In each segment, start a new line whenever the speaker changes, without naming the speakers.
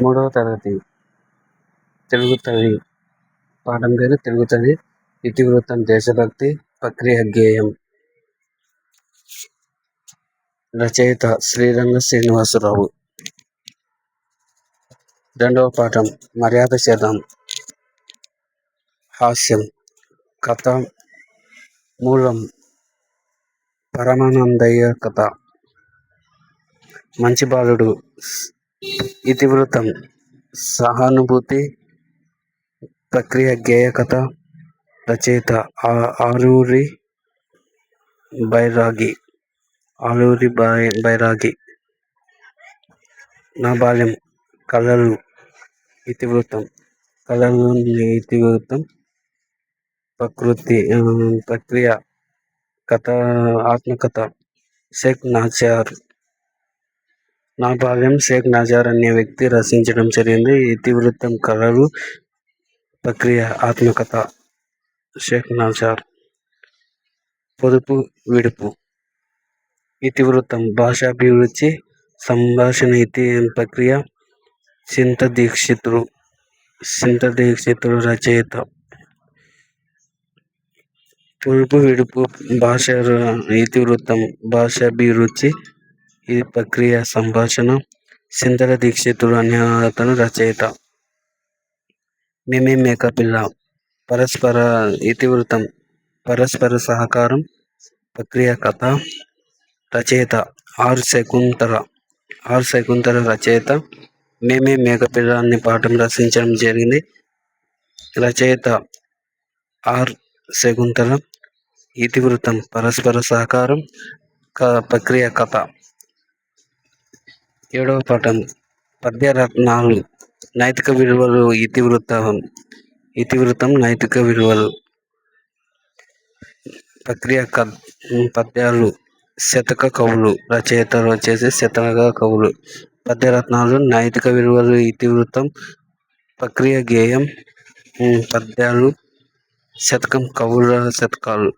మూడవ తరగతి తెలుగు తల్లి పాఠం పేరు తెలుగు తల్లి. ఇతివృత్తం దేశభక్తి ప్రక్రియ గేయం. రచయిత శ్రీరంగ శ్రీనివాసరావు. రెండవ పాఠం మర్యాద చేద్దాం. హాస్యం. కథ మూలం పరమానందయ్య కథ. మంచి బాలుడు. ఇతివృత్తం సహానుభూతి ప్రక్రియ గేయ కథ. రచయిత ఆలూరి బైరాగి. నా బాల్యం. కళలు. ఇతివృత్తం కళలు. ఇతివృత్తం ప్రక్రియ కథ ఆత్మకథ. షేక్ నాజర్. నా బాల్యం షేక్ నాజర్ అనే వ్యక్తి రచించడం జరిగింది. ఇతివృత్తం కళలు. ప్రక్రియ ఆత్మకథ. షేక్ నాజర్. పొదుపు విడుపు. ఇతివృత్తం భాషాభిరుచి సంభాషణ. ప్రక్రియ చింత దీక్షితులు రచయిత. పొదుపు విడుపు ఇతివృత్తం భాషాభిరుచి. ఇది ప్రక్రియ సంభాషణ. చింతల దీక్షితులు అనే అతను రచయిత. మేమే మేకపిల్ల. పరస్పర. ఇతివృత్తం పరస్పర సహకారం. ప్రక్రియ కథ. రచయిత ఆర్ శకుంతల రచయిత. మేమే మేకపిల్ల అనే పాఠం రచించడం జరిగింది. రచయిత ఆర్ శకుంతల. ఇతివృత్తం పరస్పర సహకారం. ప్రక్రియ కథ. ఏడవ పాఠం పద్యరత్నాలు నైతిక విలువలు. ఇతివృత్తం నైతిక విలువలు. ప్రక్రియ పద్యాలు. శతక కవులు. రచయిత వచ్చేసి శతక కవులు. పద్యరత్నాలు నైతిక విలువలు. ఇతివృత్తం ప్రక్రియ గేయం. పద్యాలు. శతకం కవుల శతకాలు.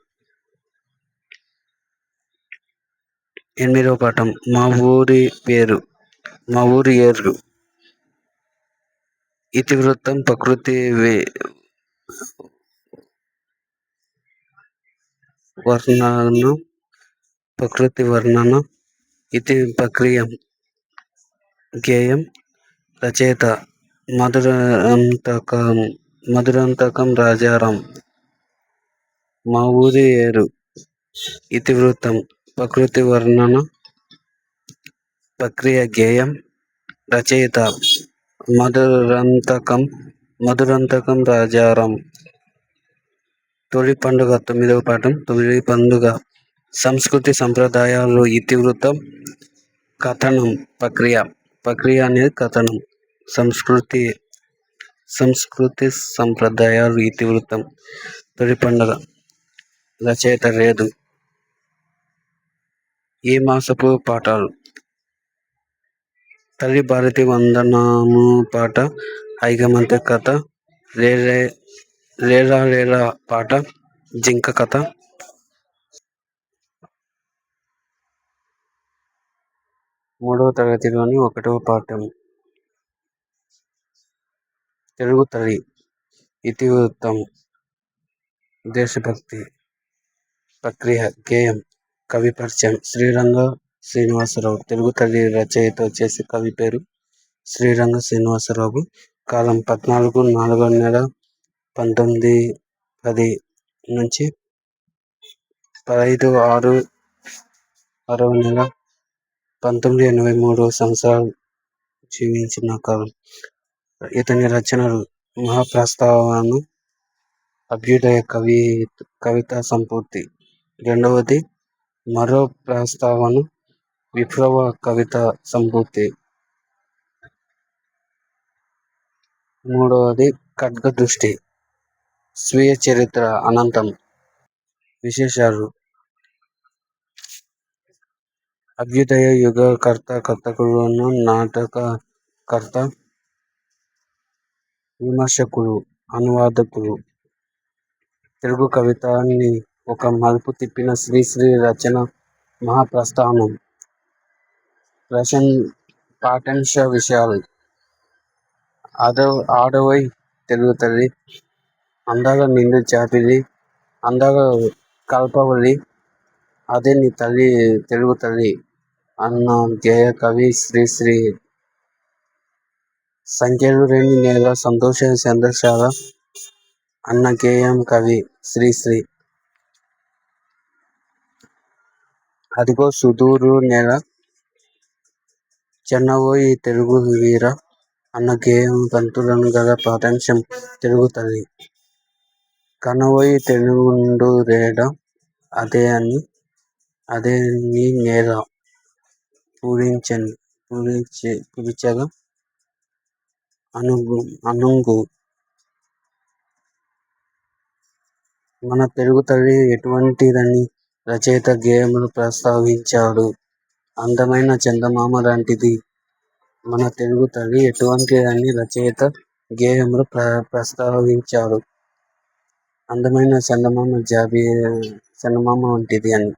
ఎనిమిదవ పాఠం మా ఊరి ఏర్లు. ఇతివృత్తం ప్రకృతి వర్ణన. ఇది ప్రక్రియ గేయం. రచయిత మధురాంతకం రాజారాం. మా ఊరి ఏరు. ఇతివృత్తం ప్రకృతి వర్ణన. ప్రక్రియ గేయం. రచయిత మధురాంతకం రాజారాం. తొలి పండుగ. తొమ్మిదవ పాఠం తొలి పండుగ. సంస్కృతి సంప్రదాయాలు. ఇతివృత్తం కథనం. ప్రక్రియ అనేది కథనం. సంస్కృతి సంప్రదాయాలు. ఇతివృత్తం తొలి పండుగ. రచయిత రేదు. ఈ మాసపు పాఠాలు. తల్లి భారతి వందనము పాట. ఐకమత్య కథ. లేలా పాట. జింక కథ. మూడవ తరగతిలోని 1వ పాఠం తెలుగు తల్లి. ఇతివృత్తం దేశభక్తి. ప్రక్రియ గేయం. కవి పరిచయం. శ్రీరంగ శ్రీనివాసరావు. తెలుగు తల్లి రచయిత వచ్చేసి కవి పేరు శ్రీరంగ శ్రీనివాసరావు. కాలం 14/4/1910 నుంచి 15/6/1983 సంవత్సరాలు జీవించిన కాలం. ఇతని రచనలు మహాప్రస్థానం, అభ్యుదయ కవితా సంపూర్తి. రెండవది మరో ప్రస్తావన, విప్లవ కవితా సంపూర్తి. మూడవది ఖడ్గదృష్టి, స్వీయ చరిత్ర అనంతం. విశేషాలు. అభ్యుదయ యుగ కర్తకులను, నాటకకర్త, విమర్శకులు, అనువాదకులు. తెలుగు కవితాన్ని ఒక మలుపు తిప్పిన శ్రీశ్రీ రచన మహాప్రస్థానం. పాఠ్యాంశ విషయాలు. ఆడవోయ్ తెలుగు తల్లి, అందాల నిండు జాబిలి, అందాల కల్పవల్లి, అదే నీ తల్లి తెలుగు తల్లి అన్న గేయ కవి శ్రీశ్రీ. సంఖ్యలు లేని నేల సంతోష చంద్రశాల అన్న గేయం కవి శ్రీశ్రీ. అదిగో సుదూరు నేల చెన్నవోయి తెలుగు వీర అన్న గేయం తంతులను గల పాఠ్యాంశం తెలుగు తల్లి. కనవోయి తెలుగుండు రేడ అదే నీ నేల పులిచెగ అనుంగు. మన తెలుగు తల్లి ఎటువంటిదని రచయిత గేయములు ప్రస్తావించాడు. అందమైన చందమామ లాంటిది మన తెలుగు తల్లి ఎటువంటిదని రచయిత గేయములు ప్రస్తావించాడు. అందమైన చందమామ వంటిది అని.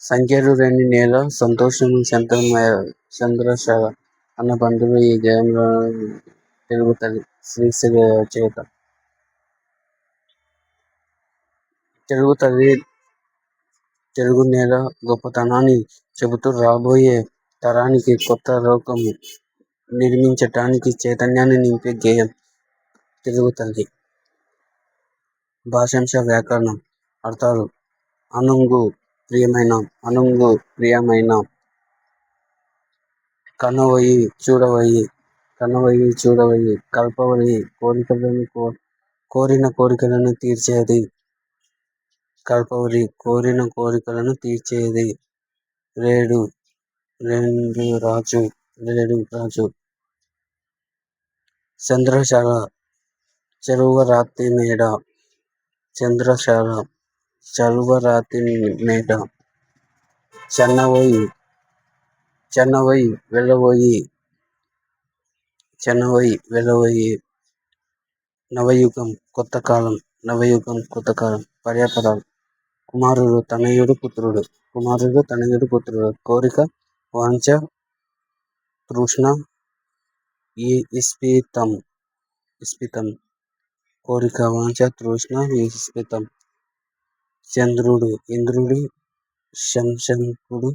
సంఖ్యలు లేని నేల సంతోషము చంద్రశాల అన్న బంధువులు ఈ గేయంలో తెలుగు తల్లి శ్రీశ్రీ రచయిత. తెలుగు తల్లి తెలుగు నేల గొప్పతనాన్ని చెబుతూ రాబోయే తరానికి కొత్త లోకం నిర్మించటానికి చైతన్యాన్ని నింపే గేయం తెలుగు తల్లి. భాషాంశ వ్యాకరణం. అర్థాలు. అనుంగు ప్రియమైన, అనుంగు ప్రియమైన. కనవోయి చూడవోయి, కల్పవల్లి కోరిన కోరికలను తీర్చేది, కల్పవల్లి కోరిన కోరికలను తీర్చేది. రేడు రాజు. చంద్రశాల చెరువరాతి మేడ, చంద్రశాల చలువరాతి మేడ. చెన్నవోయి వెళ్ళవోయి. నవయుగం కొత్త కాలం. పర్యాపదాలు. కుమారుడు తనయుడు పుత్రుడు. కోరిక వాంఛ తృష్ణ ఇస్పితం. కోరిక వాంఛ తృష్ణ ఇస్పితం. చంద్రుడు ఇంద్రుడు శంశంకుడు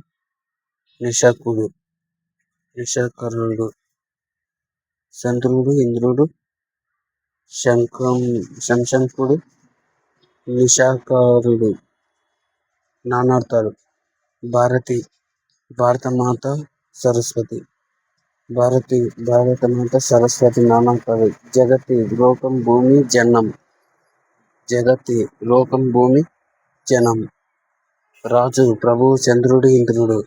నిశాకరుడు. చంద్రుడు ఇంద్రుడు శంశంకుడు నిశాకరుడు. నానార్థాలు. భారతి భారతమాత సరస్వతి. నానార్థాలు. జగతి లోకం భూమి జనం. రాజు ప్రభువు చంద్రుడు ఇంద్రుడు.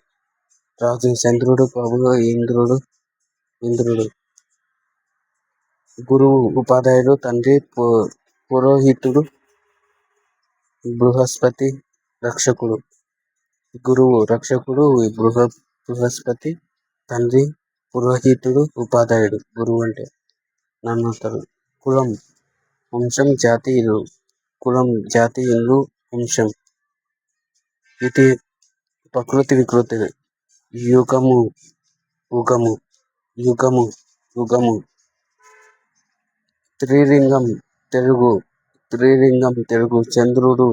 గురువు ఉపాధ్యాయుడు తండ్రి పురోహితుడు బృహస్పతి రక్షకుడు. గురువు రక్షకుడు బృహస్పతి తండ్రి పురోహితుడు ఉపాధ్యాయుడు. గురువు అంటే. నానార్థాలు. కులం వంశం జాతి ఇల్లు వంశం. ఇది ప్రకృతి వికృతి. యుగము. త్రిలింగం తెలుగు చంద్రుడు.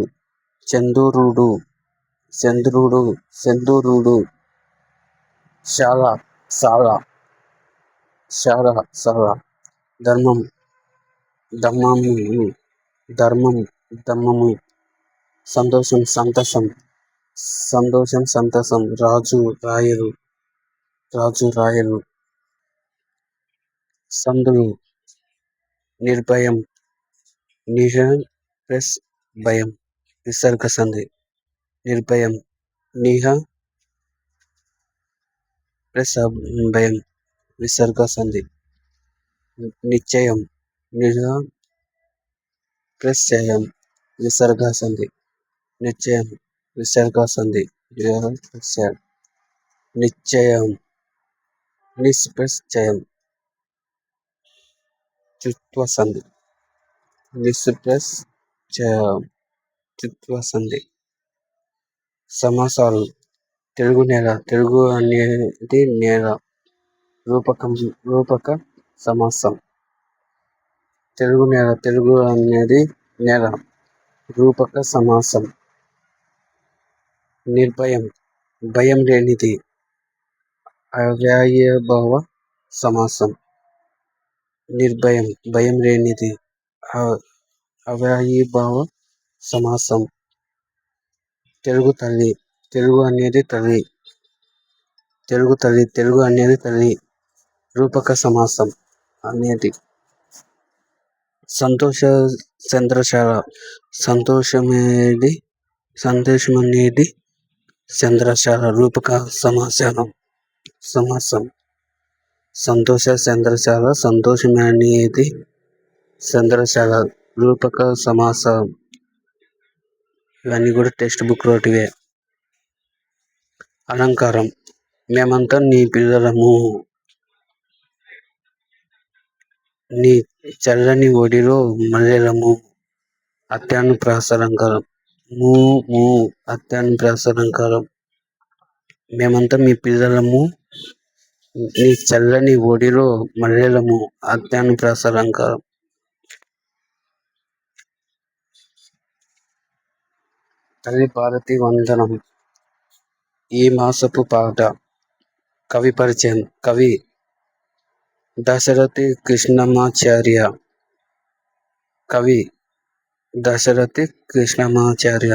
శాల. ధర్మము. సంతోషం సంతసం. రాజు రాయలు. సందులు. నిర్భయం భయం. విసర్గ సంధి. నిర్భయం భయం. విసర్గ సంధి. నిశ్చయం జయం. విసర్గ సంధి. నిశ్చయం విసర్గ సంధి. నిశ్చయం నిస్ప్రశ్చయం. చుత్వ సంధి. చుత్వ సంధి. సమాసాలు. తెలుగు నేల. తెలుగు అనేది నేల. రూపక సమాసం. తెలుగు నేల. తెలుగు అనేది నేల. రూపక సమాసం. నిర్భయం. భయం లేనిది. అవ్యయభావ సమాసం. నిర్భయం. భయం లేనిది. అవ్యయభావ సమాసం. తెలుగు తల్లి. తెలుగు అనేది తల్లి. తెలుగు తల్లి. తెలుగు అనేది తల్లి. రూపక సమాసం అనేది. సంతోష చంద్రశాల. సంతోషమనేది చంద్రశాల. రూపక సమాసం. సంతోష చంద్రశాల. సంతోషమనేది చంద్రశాల. రూపక సమాసం. ఇవన్నీ కూడా టెక్స్ట్ బుక్ రోటివే. అలంకారం. మేమంతా నీ పిల్లలము. నీ చల్లని ఒడిలో మల్లెలము. అత్యానుప్రాసాలంకారం. అత్యానుప్రాసాలంకారం. మేమంతా మీ పిల్లలము. నీ చల్లని ఒడిలో మల్లెలము. అత్యానుప్రాసాలంకారం. తల్లి భారతి వందనం. ఈ మాసపు పాట. కవి పరిచయం. కవి దశరథి కృష్ణమాచార్య. కవి దశరథి కృష్ణమాచార్య.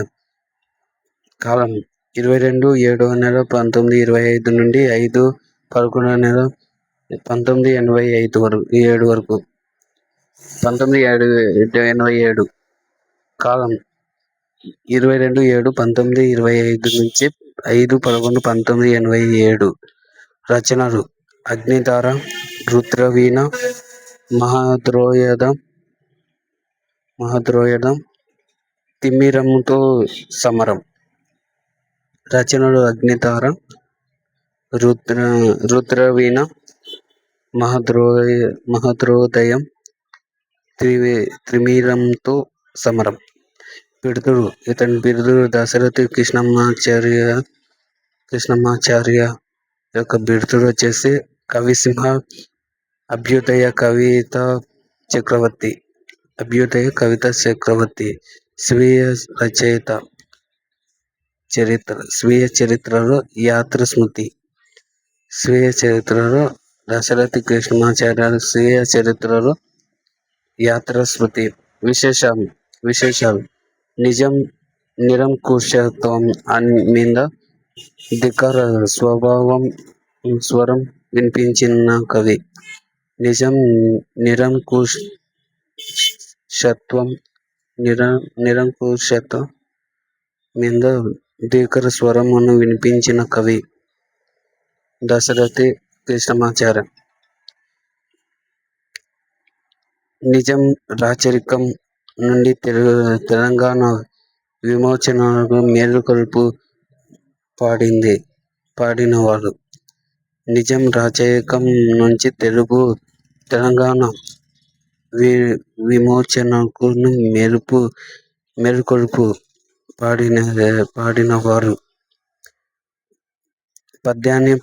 కాలం 22/7/1925 నుండి 5/11/1987 వరకు. 1987. కాలం 22/7/1925 నుంచి 5/11/1987. రచనలు: అగ్నిధార, రుద్రవీణ, మహద్రోయదం, తిమిరంతో సమరం. రచనలు: అగ్నిధార, రుద్రవీణ, మహద్రోదయం, తిమిరంతో సమరం. బిరుదులు. ఇతని బిరుదులు దశరథి కృష్ణమాచార్య యొక్క బిరుదులు వచ్చేసి కవిసింహ, అభ్యుదయ కవితా చక్రవర్తి. స్వీయ చరిత్రలో యాత్రస్మృతి. స్వీయ చరిత్రలో దశరథి కృష్ణమాచార్య స్వీయ చరిత్రలో యాత్రస్మృతి. విశేషాలు: నిజం, నిరంకుశత్వం మీద ధిక్కార స్వరం వినిపించిన కవి. నిజం, నిరంకుశత్వం మీద ధిక్కార స్వరమును వినిపించిన కవి దశరథి కృష్ణమాచార్య. నిజం రాచరికం నుండి తెలంగాణ విమోచనకు మేలుకొలుపు పాడినవాడు. నిజం రాచరికం నుంచి తెలంగాణ విమోచనకు మేలుకొలుపు పాడినవారు. పద్యాన్ని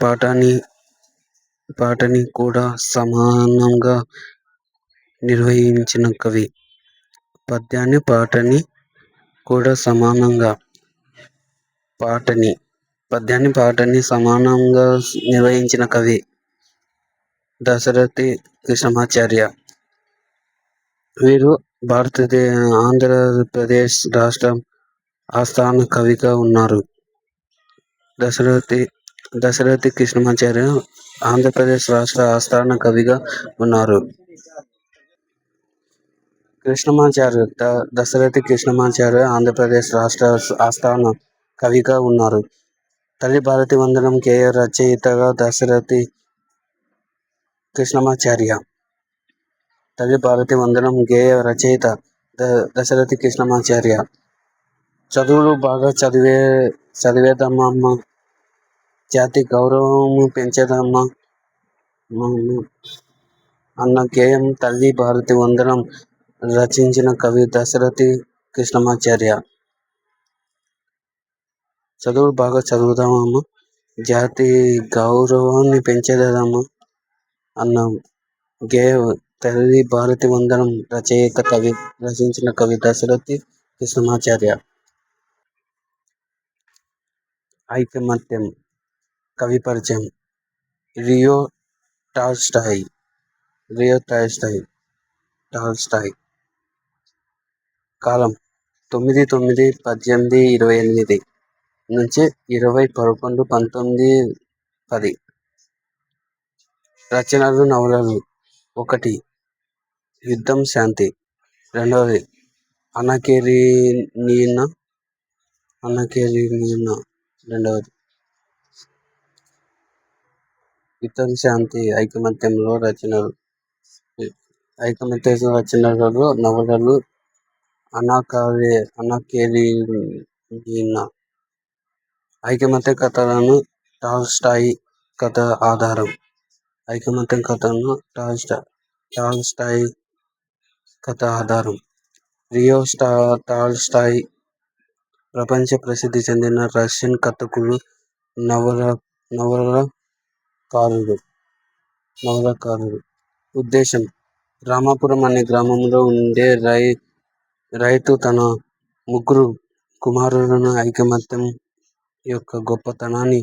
పాటని కూడా సమానంగా నిర్వహించిన కవి. పద్యాన్ని పాటని కూడా సమానంగా నిర్వహించిన కవి దశరథి కృష్ణమాచార్య. వీరు ఆంధ్రప్రదేశ్ రాష్ట్ర ఆస్థాన కవిగా ఉన్నారు. దశరథి కృష్ణమాచార్య ఆంధ్రప్రదేశ్ రాష్ట్ర ఆస్థాన కవిగా ఉన్నారు. దశరథి కృష్ణమాచార్య ఆంధ్రప్రదేశ్ రాష్ట్ర ఆస్థాన కవిగా ఉన్నారు. తల్లి భారతి వందనం గేయ రచయితగా దశరథి కృష్ణమాచార్య. తల్లి భారతి వందనం గేయ రచయిత దశరథి కృష్ణమాచార్య. చదువులు బాగా చదివేదమ్మా, జాతి గౌరవం పెంచేదమ్మా అన్న గేయం తల్లి భారతి వందనం రచించిన కవి దశరథి కృష్ణమాచార్య. చదువులు బాగా చదువుదామమ్మా, జాతి గౌరవాన్ని పెంచేదమ్మా అన్నాం. తల్లి భారతి వందనం రచించిన కవి దశరథి కృష్ణమాచార్య. ఐకమత్యం. కవి పరిచయం. Rio Tolstoy. కాలం 9/9/1828 నుంచి 20/11/1910. రచనలు నవలలు. 1. యుద్ధం శాంతి. 2. అనకెరీనినా. 2. యుద్ధం శాంతి. ఐకమత్యంలో రచనలు. నవలలు. అనకెరీనినా. ఐకమత్య కథలను టాల్స్టాయ్ కథ ఆధారం. రియో టాల్స్టాయ్ ప్రపంచ ప్రసిద్ధి చెందిన రష్యన్ కథకుడు, నవలకారుడు. ఉద్దేశం. రామాపురం అనే గ్రామంలో ఉండే రైతు తన 3 కుమారులను ఐకమత్యం యొక్క గొప్పతనాన్ని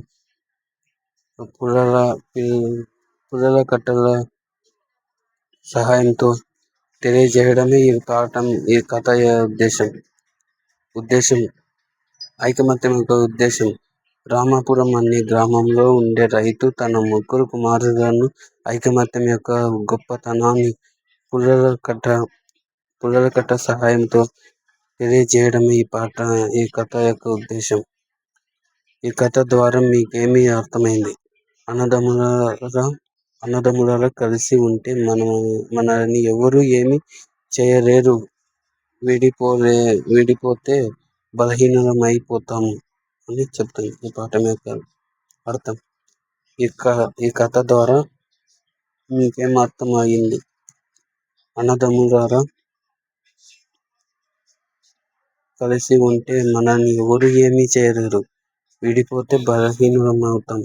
పుల్లల కట్టల సహాయంతో తెలియజేయడమే ఈ కథ ఉద్దేశం. ఐకమత్యం యొక్క ఉద్దేశం. రామాపురం అనే గ్రామంలో ఉండే రైతు తన 3 కుమారులను ఐకమత్యం యొక్క గొప్పతనాన్ని పుల్లల కట్ట సహాయంతో తెలియజేయడమే ఈ కథ యొక్క ఉద్దేశం. ఈ కథ ద్వారా మీకేమి అర్థమైంది? అన్నదమ్ములారా కలిసి ఉంటే మనల్ని ఎవరు ఏమీ చేయలేరు. విడిపోతే బలహీనమైపోతాము అని చెప్తుంది ఈ పాఠం యొక్క అర్థం. ఈ కథ ద్వారా మీకేం అర్థం అయింది? అన్నదమ్ములారా కలిసి ఉంటే మనల్ని ఎవరు ఏమీ చేయలేరు. విడిపోతే బలహీనమవుతాం.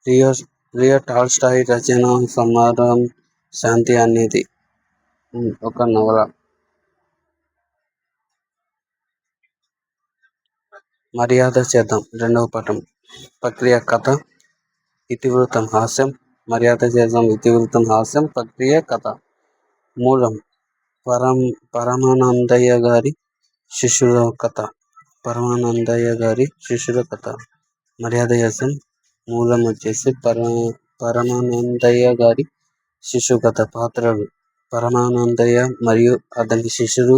రియో టాల్స్టాయ్ రచన సమరం శాంతి అనేది ఒక నవల. మర్యాద చేద్దాం. 2వ పాఠం. ప్రక్రియ. కథ. ఇతివృత్తం. హాస్యం. మర్యాద చేద్దాం. ఇతివృత్తం హాస్యం. ప్రక్రియ కథ. మూలం. పరమానందయ్య గారి శిష్యుల కథ. మర్యాద చేద్దాం. మూలం వచ్చేసి పరమానందయ్య గారి శిష్యు కథ. పాత్రలు. పరమానందయ్య మరియు అతని శిష్యుడు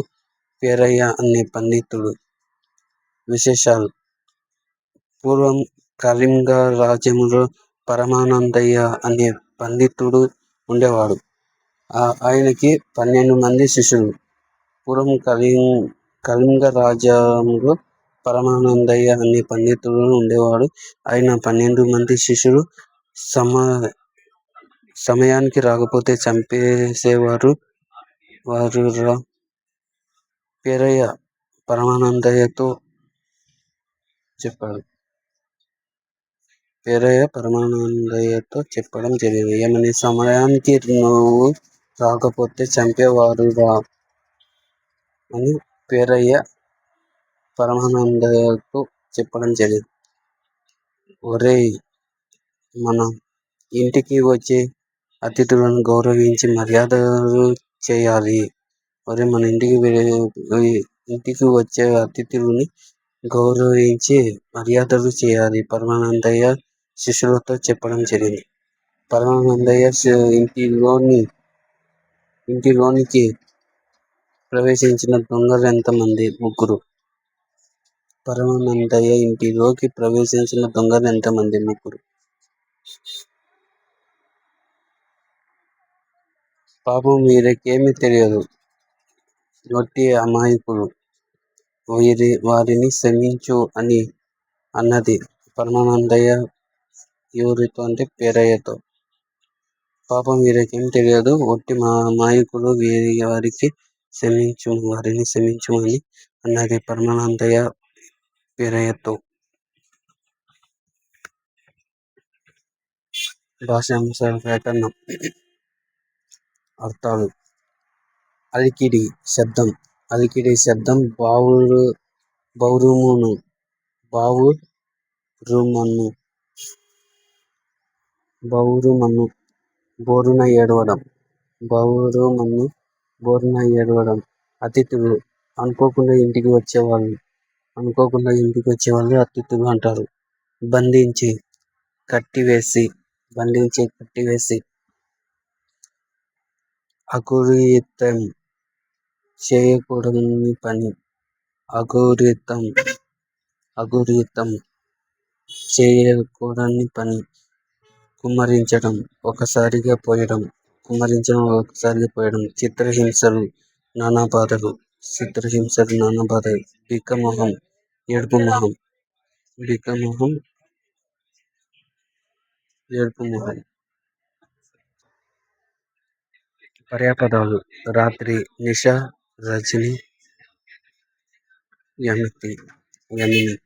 పేరయ్య అనే పండితుడు. విశేషాలు. పూర్వం కళింగ రాజ్యంలో పరమానందయ్య అనే పండితుడు ఉండేవాడు. ఆయనకి 12 మంది శిష్యులు. పూర్వం కళింగ రాజ్యంలో పరమానందయ్య అనే పండితుడు ఉండేవాడు. ఆయన 12 మంది శిష్యులు సమయానికి రాకపోతే చంపేసేవారు. పేరయ్య పరమానందయ్యతో చెప్పడం జరిగింది. ఏమని? సమయానికి నువ్వు రాకపోతే చంపేవారురా అని పేరయ్య పరమానందయ్యతో చెప్పడం జరిగింది. ఒరేయ్, మన ఇంటికి వచ్చే అతిథులను గౌరవించి మర్యాదలు చేయాలి. మన ఇంటికి వచ్చే అతిథులని గౌరవించి మర్యాదలు చేయాలి. పరమానందయ్య శిష్యులతో చెప్పడం జరిగింది. పరమానందయ్య ఇంటిలోనికి ప్రవేశించిన దొంగలు ఎంతమంది? 3. పరమానందయ్య ఇంటిలోకి ప్రవేశించిన దొంగలు ఎంతమంది? 3. పాపం వీరికేమీ తెలియదు, వట్టి అమాయకులు, వారిని క్షమించు అని అన్నది పరమానందయ్య. ఎవరితో అంటే పేరయ్యతో. పాపం వీరికేం తెలియదు, వట్టి అమాయకులు, వారిని క్షమించు అని అన్నది పరమానందయ్య పేరయ్యతో. భాషాంశ వ్యాకరణం. అర్థాలు: అలికిడి శబ్దం. అలికిడి శబ్దం బౌరుమును బౌరుమన్ను బోరున ఏడవడం. అతిథులు అనుకోకుండా ఇంటికి వచ్చేవాళ్ళు అతిథులు అంటారు. బంధించి కట్టివేసి. అఘోరితం చేయకూడని పని. అఘోరితం చేయకూడని పని. కుమ్మరించడం ఒకసారిగా పోయడం. చిత్రహింసలు నానా బాధలు. బిక్కమొహం ఏడుపు మొహం. పర్యాపదాలు: రాత్రి, నిశ, రజని, యామిని.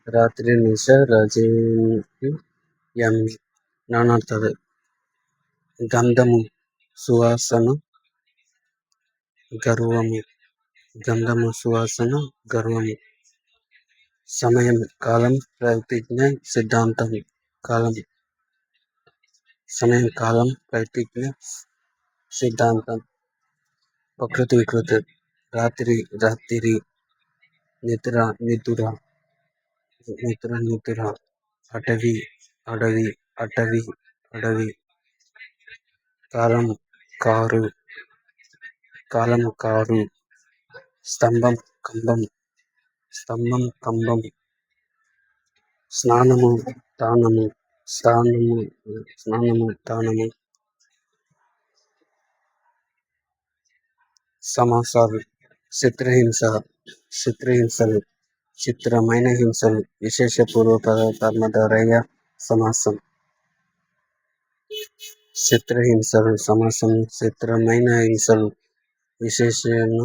రాత్రి, నిశ, రజని, యామిని. నానార్థాలు: గంధము సువాసన, గర్వము. సమయం, కాలం, ప్రతిజ్ఞ, సిద్ధాంతం. ప్రకృతి వికృతి: రాత్రి, నిద్ర. అటవీ. కాలం, కారు. స్తంభం, కంబం. స్నానము, తానము. సమాసాలు: చిత్రహింసలు, చిత్రమైన హింసలు. విశేష పూర్వపద కర్మధారయ సమాసం. చిత్రహింసలు సమాసం. చిత్రమైన హింసలు విశేషణ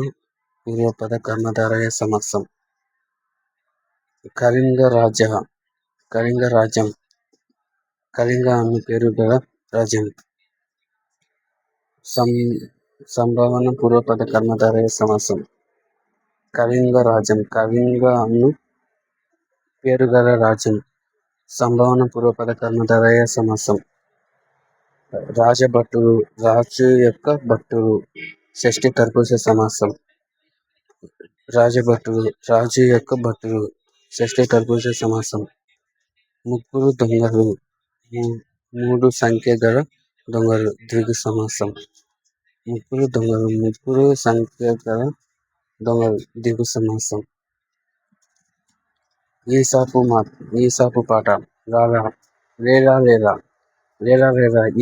పూర్వపద కర్మధారయ సమాసం. కళింగ రాజ్యం. కళింగ అను పేరు గల రాజ్యం. సంభావన పూర్వపద కర్మధారయ సమాసం. కళింగ అను పేరు గల రాజ్యం. సంభావన పూర్వపద కర్మధారయ సమాసం. రాజభటులు. రాజు యొక్క భటులు. షష్ఠి తత్పురుష సమాసం. రాజు యొక్క భటులు. షష్ఠి తత్పురుష సమాసం. ముగ్గురు దొంగలు. 3 సంఖ్య గల దొంగలు. ద్విగు సమాసం. ముగ్గురు సంఖ్య గల దొంగలు. ద్విగు సమాసం. ఈసాపు పాట. లేలా.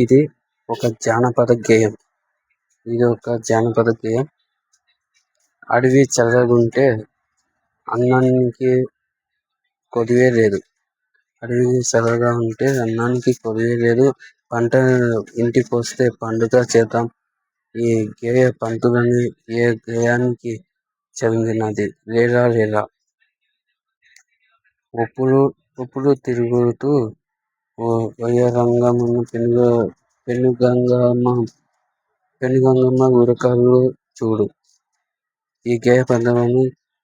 ఇది ఒక జానపద గేయం. అడవి చల్లగుంటే అన్నానికి కొదువే లేదు. పంట ఇంటికొస్తే పండుగ చేద్దాం. ఈ గేయ పంక్తులని ఏ గేయానికి చెందినది? లేలా. ఒప్పులు తిరుగుతూ వయ్యారంగమున పెనుగంగమ్మ ఉరకలు చూడు. ఈ గేయ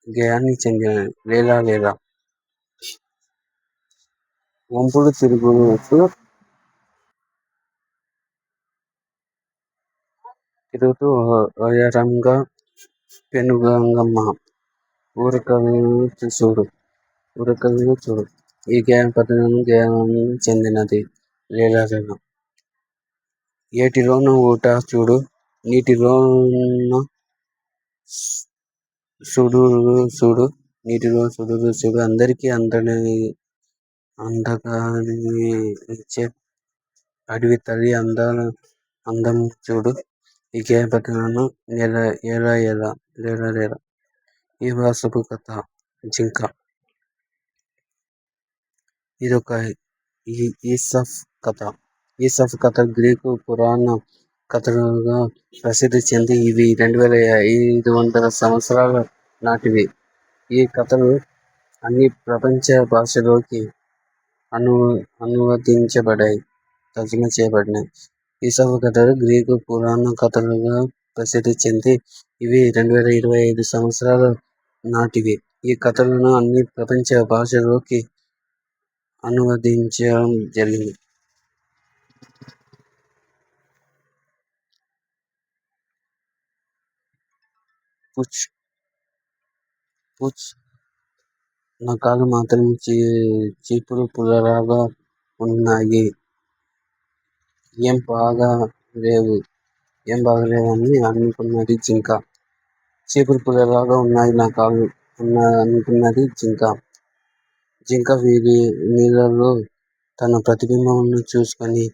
గేయానికి చెందినది. లేలా. వంపులు తిరుగుతూ వయ్యారంగ పెనుగంగమ్మ ఉరకలు చూడు. ఈ గేయానికి చెందినది. లేలా. ఏటిలోన ఊట చూడు. నీటిలోన సుడులు చూడు. అందరికీ అందగానిచ్చే అడవి తల్లి అందం చూడు. ఈ గేయ పద్ధతులను లేలా. ఈ వాసపు కథ. జింక. ఇదొక ఈసఫ్ కథ గ్రీకు పురాణ కథలుగా ప్రసిద్ధి చెంది ఇవి 2500 సంవత్సరాల నాటివి. ఈ కథలు అన్ని ప్రపంచ భాషల్లోకి అను అనువదించబడాయి, తర్జుమా చేయబడినాయి. ఈసవ కథలు గ్రీకు పురాణ కథలుగా ప్రసిద్ధి చెంది ఇవి 2025 సంవత్సరాల నాటివి. ఈ కథలను అన్ని ప్రపంచ భాషల్లోకి అనువదించడం జరిగింది. పుచ్ పుచ్ నఖాలు మాత్రం చీపురు పుల్లలాగా ఉన్నాయి. ఏం బాగాలేవని అనుకున్నది జింక. చీపురు పుల్లలాగా ఉన్నాయి నఖాలు అనుకున్నది జింక. జింక నీళ్ళలో తన ప్రతిబింబాన్ని చూసుకొని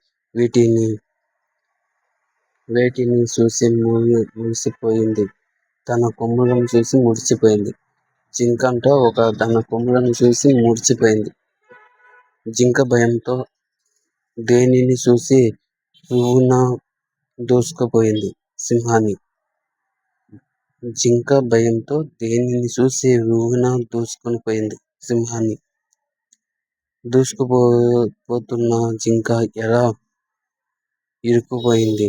వేటిని చూసి మురిసిపోయింది. తన కొమ్ములను చూసి మురిసిపోయింది. జింకంట తన కొమ్ములను చూసి మురిసిపోయింది. జింక భయంతో దేనిని చూసి రువ్వున దూసుకుపోయింది సింహాన్ని. జింక భయంతో దేనిని చూసి రువ్వున దూసుకొని పోయింది సింహాన్ని. దూసుకుపోతున్న జింక ఎలా ఇరుక్కుపోయింది.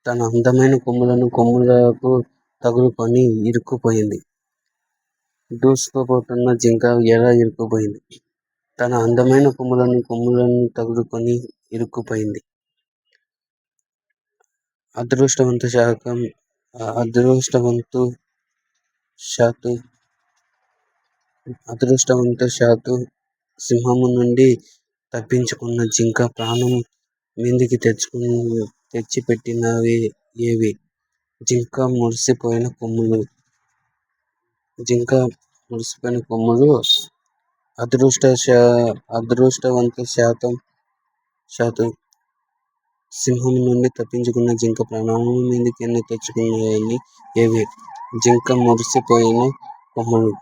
తన అందమైన కొమ్ములకు తగులుకొని ఇరుక్కుపోయింది. దూసుకుపోతున్న జింక ఎలా ఇరుక్కుపోయింది. తన అందమైన కొమ్ములను తగులుకొని ఇరుక్కుపోయింది. అదృష్టవంతశాత్తు సింహము నుండి తప్పించుకున్న జింక ప్రాణం మీదికి తెచ్చిపెట్టినవి ఏవి? జింక మురిసిపోయిన కొమ్ములు. అదృష్టవంతశాత్తు సింహము నుండి తప్పించుకున్న జింక ప్రాణం మీదికి తెచ్చుకున్నవి ఏవి? జింక మురిసిపోయిన కొమ్ములు.